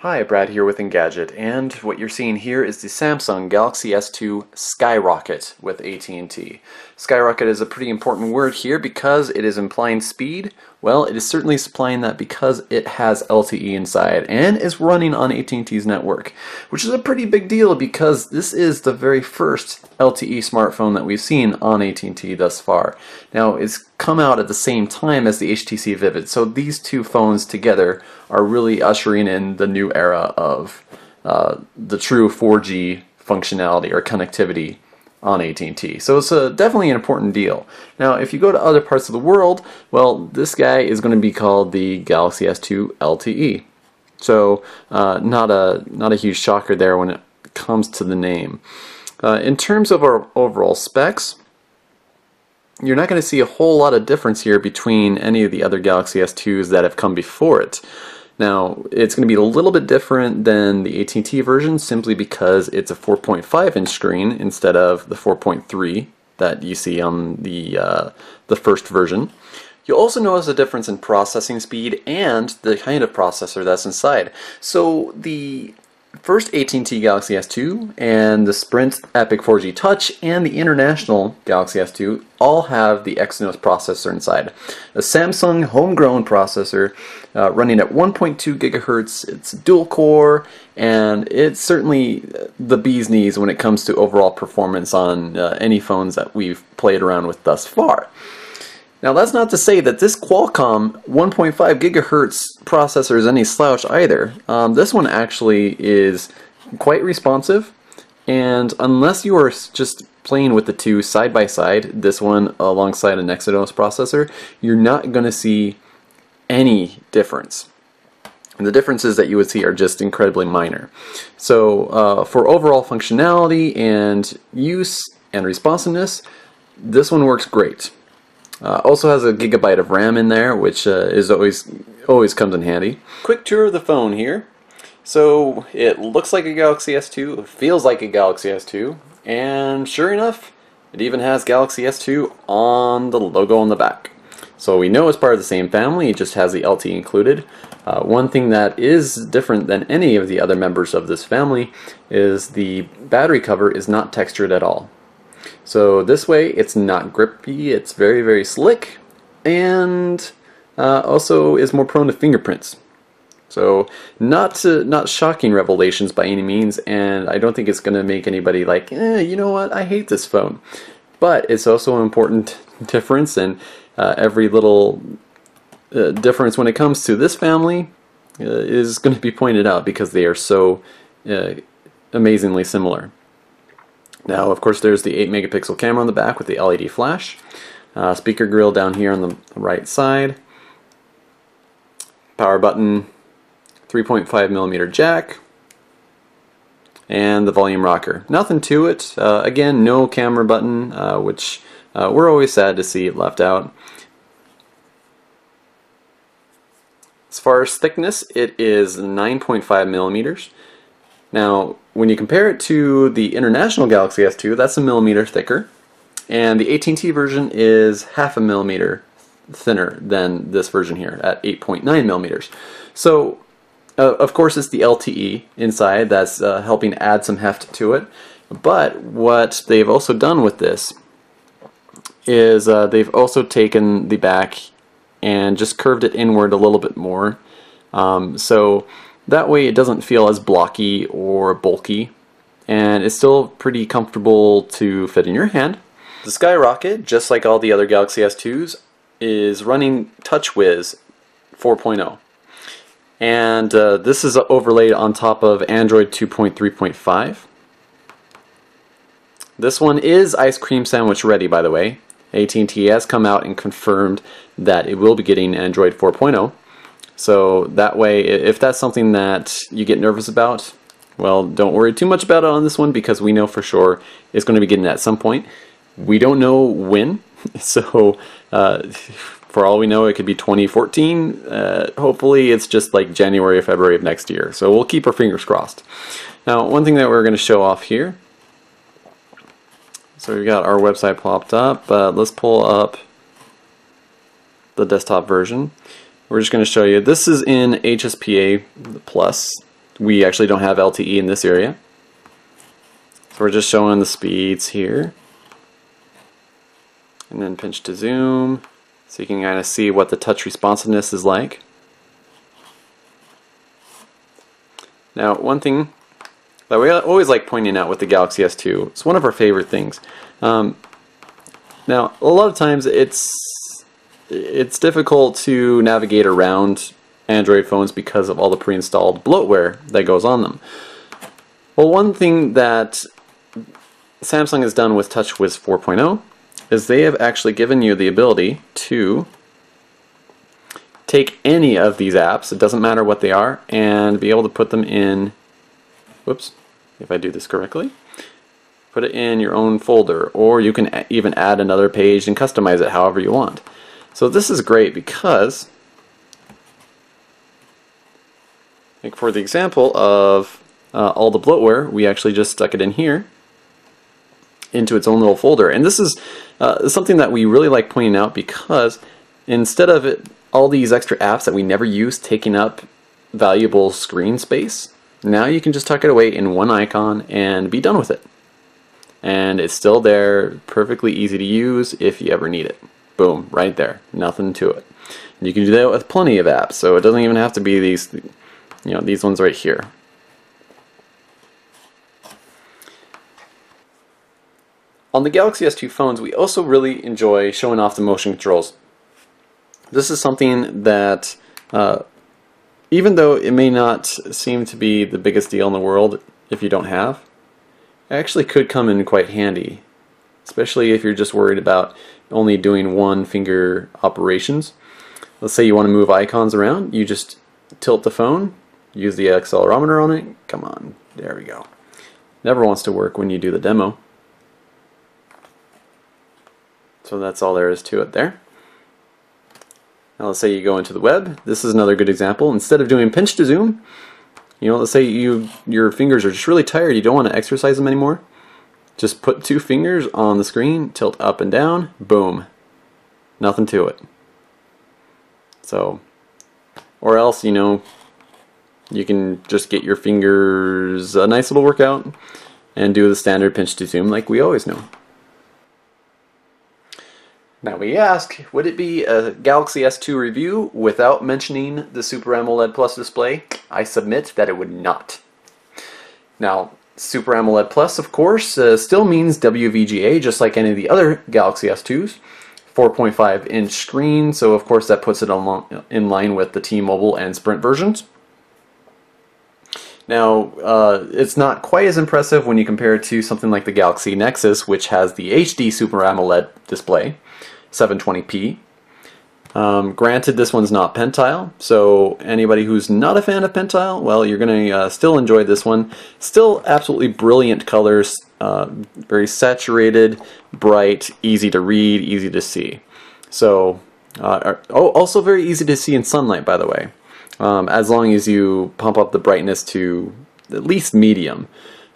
Hi, Brad here with Engadget, and what you're seeing here is the Samsung Galaxy S2 Skyrocket with AT&T. Skyrocket is a pretty important word here because it is implying speed. Well, it is certainly supplying that because it has LTE inside and is running on AT&T's network, which is a pretty big deal because this is the very first LTE smartphone that we've seen on AT&T thus far. Now, it's come out at the same time as the HTC Vivid, so these two phones together are really ushering in the new era of the true 4G functionality or connectivity on AT&T. So it's definitely an important deal. Now, if you go to other parts of the world, well, this guy is going to be called the Galaxy S2 LTE. So not a huge shocker there when it comes to the name. In terms of our overall specs, you're not going to see a whole lot of difference here between any of the other Galaxy S2s that have come before it. Now, it's going to be a little bit different than the AT&T version simply because it's a 4.5-inch screen instead of the 4.3 that you see on the first version. You'll also notice a difference in processing speed and the kind of processor that's inside. So the first AT&T Galaxy S2 and the Sprint Epic 4G Touch and the international Galaxy S2 all have the Exynos processor inside. A Samsung homegrown processor running at 1.2 gigahertz. It's dual core, and it's certainly the bee's knees when it comes to overall performance on any phones that we've played around with thus far. Now, that's not to say that this Qualcomm 1.5 gigahertz processor is any slouch either. This one actually is quite responsive, and unless you are just playing with the two side by side, this one alongside an Exynos processor, you're not going to see any difference. And the differences that you would see are just incredibly minor. So for overall functionality and use and responsiveness, this one works great. Also has a gigabyte of RAM in there, which is always comes in handy. Quick tour of the phone here. So it looks like a Galaxy S2, it feels like a Galaxy S2, and sure enough, it even has Galaxy S2 on the logo on the back. So we know it's part of the same family, it just has the LTE included. One thing that is different than any of the other members of this family is the battery cover is not textured at all. So this way it's not grippy, it's very, very slick, and also is more prone to fingerprints. So not shocking revelations by any means, and I don't think it's going to make anybody like, you know what, I hate this phone. But it's also an important difference, and every little difference when it comes to this family is going to be pointed out because they are so amazingly similar. Now, of course, there's the 8-megapixel camera on the back with the LED flash. Speaker grill down here on the right side. Power button, 3.5mm jack, and the volume rocker. Nothing to it. Again, no camera button, which we're always sad to see it left out. As far as thickness, it is 9.5mm. Now, when you compare it to the international Galaxy S2, that's a millimeter thicker, and the AT&T version is half a millimeter thinner than this version here at 8.9mm. So, of course, it's the LTE inside that's helping add some heft to it, but what they've also done with this is they've also taken the back and just curved it inward a little bit more. So that way it doesn't feel as blocky or bulky, and it's still pretty comfortable to fit in your hand. The Skyrocket, just like all the other Galaxy S2s, is running TouchWiz 4.0. And this is overlaid on top of Android 2.3.5. This one is ice cream sandwich ready, by the way. AT&T has come out and confirmed that it will be getting Android 4.0. So that way, if that's something that you get nervous about, well, don't worry too much about it on this one because we know for sure it's going to be getting it at some point. We don't know when, so for all we know, it could be 2014. Hopefully, it's just like January or February of next year. So we'll keep our fingers crossed. Now, one thing that we're going to show off here. So we've got our website popped up, but let's pull up the desktop version. We're just going to show you, this is in HSPA Plus, we actually don't have LTE in this area. So we're just showing the speeds here. And then pinch to zoom, so you can kind of see what the touch responsiveness is like. Now, one thing that we always like pointing out with the Galaxy S2, it's one of our favorite things. Now, a lot of times it's difficult to navigate around Android phones because of all the pre-installed bloatware that goes on them. Well, one thing that Samsung has done with TouchWiz 4.0 is they have actually given you the ability to take any of these apps, it doesn't matter what they are, and be able to put them in, whoops, if I do this correctly, put it in your own folder, or you can even add another page and customize it however you want. So this is great because, like for the example of all the bloatware, we actually just stuck it in here into its own little folder. And this is something that we really like pointing out because instead of all these extra apps that we never use taking up valuable screen space, now you can just tuck it away in one icon and be done with it. And it's still there, perfectly easy to use if you ever need it. Boom, right there, nothing to it. And you can do that with plenty of apps, so it doesn't even have to be these, these ones right here. On the Galaxy S2 phones, we also really enjoy showing off the motion controls. This is something that, even though it may not seem to be the biggest deal in the world if you don't have, it actually could come in quite handy, especially if you're just worried about only doing one finger operations. Let's say you want to move icons around, you just tilt the phone, use the accelerometer on it, come on, there we go. Never wants to work when you do the demo. So that's all there is to it there. Now let's say you go into the web. This is another good example. Instead of doing pinch to zoom, let's say your fingers are just really tired, you don't want to exercise them anymore. Just put two fingers on the screen, tilt up and down, boom. Nothing to it. So, or else, you can just get your fingers a nice little workout and do the standard pinch to zoom like we always know. Now we ask, would it be a Galaxy S2 review without mentioning the Super AMOLED Plus display? I submit that it would not. Now, Super AMOLED Plus, of course, still means WVGA, just like any of the other Galaxy S2s. 4.5-inch screen, so of course that puts it in line with the T-Mobile and Sprint versions. Now, it's not quite as impressive when you compare it to something like the Galaxy Nexus, which has the HD Super AMOLED display, 720p. Granted, this one's not pentile, so anybody who's not a fan of pentile, well, you're going to still enjoy this one. Still absolutely brilliant colors, very saturated, bright, easy to read, easy to see. So, also very easy to see in sunlight, by the way. As long as you pump up the brightness to at least medium.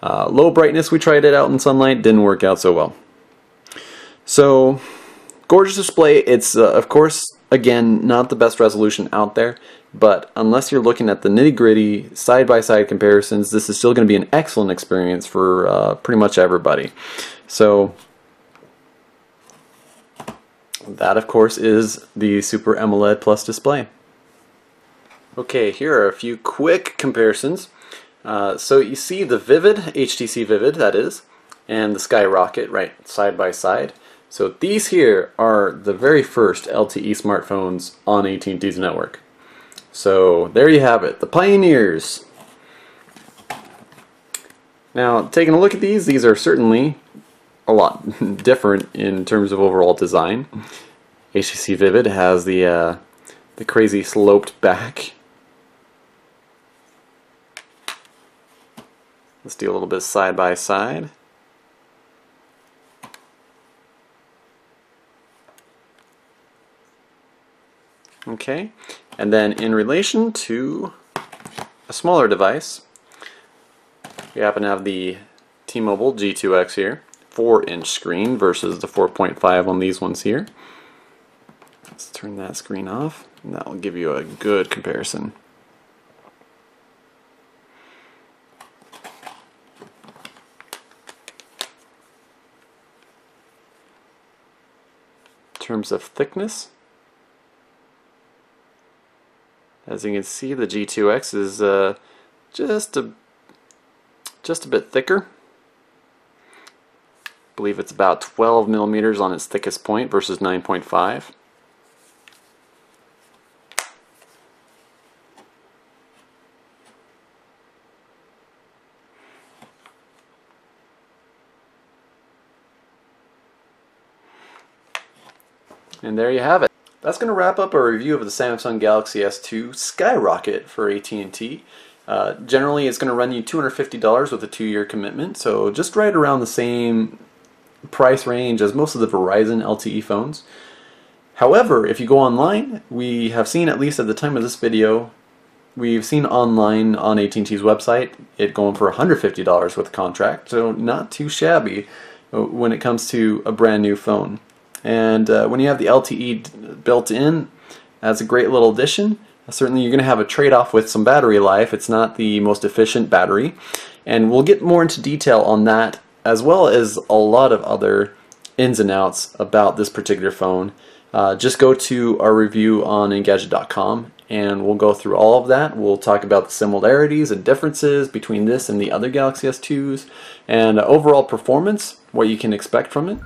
Low brightness, we tried it out in sunlight, didn't work out so well. So, gorgeous display. It's, of course, again, not the best resolution out there, but unless you're looking at the nitty-gritty, side-by-side comparisons, this is still going to be an excellent experience for pretty much everybody. So, that, of course, is the Super AMOLED Plus display. Okay, here are a few quick comparisons. So you see the Vivid, HTC Vivid that is, and the Skyrocket right side by side. So these here are the very first LTE smartphones on AT&T's network. So there you have it, the pioneers. Now taking a look at these are certainly a lot different in terms of overall design. HTC Vivid has the crazy sloped back. Let's do a little bit side by side. Okay, and then in relation to a smaller device, we happen to have the T-Mobile G2X here, 4-inch screen versus the 4.5 on these ones here. Let's turn that screen off, and that will give you a good comparison. terms of thickness. As you can see, the G2X is just a bit thicker. I believe it's about 12 millimeters on its thickest point versus 9.5. And there you have it. That's going to wrap up our review of the Samsung Galaxy S2 Skyrocket for AT&T. Generally, it's going to run you $250 with a 2-year commitment, so just right around the same price range as most of the Verizon LTE phones. However, if you go online, we have seen, at least at the time of this video, we've seen online on AT&T's website it going for $150 with a contract, so not too shabby when it comes to a brand new phone. And when you have the LTE built in, that's a great little addition. Certainly you're going to have a trade-off with some battery life. It's not the most efficient battery, and we'll get more into detail on that, as well as a lot of other ins and outs about this particular phone. Just go to our review on Engadget.com and we'll go through all of that. We'll talk about the similarities and differences between this and the other Galaxy S2s, and overall performance, what you can expect from it.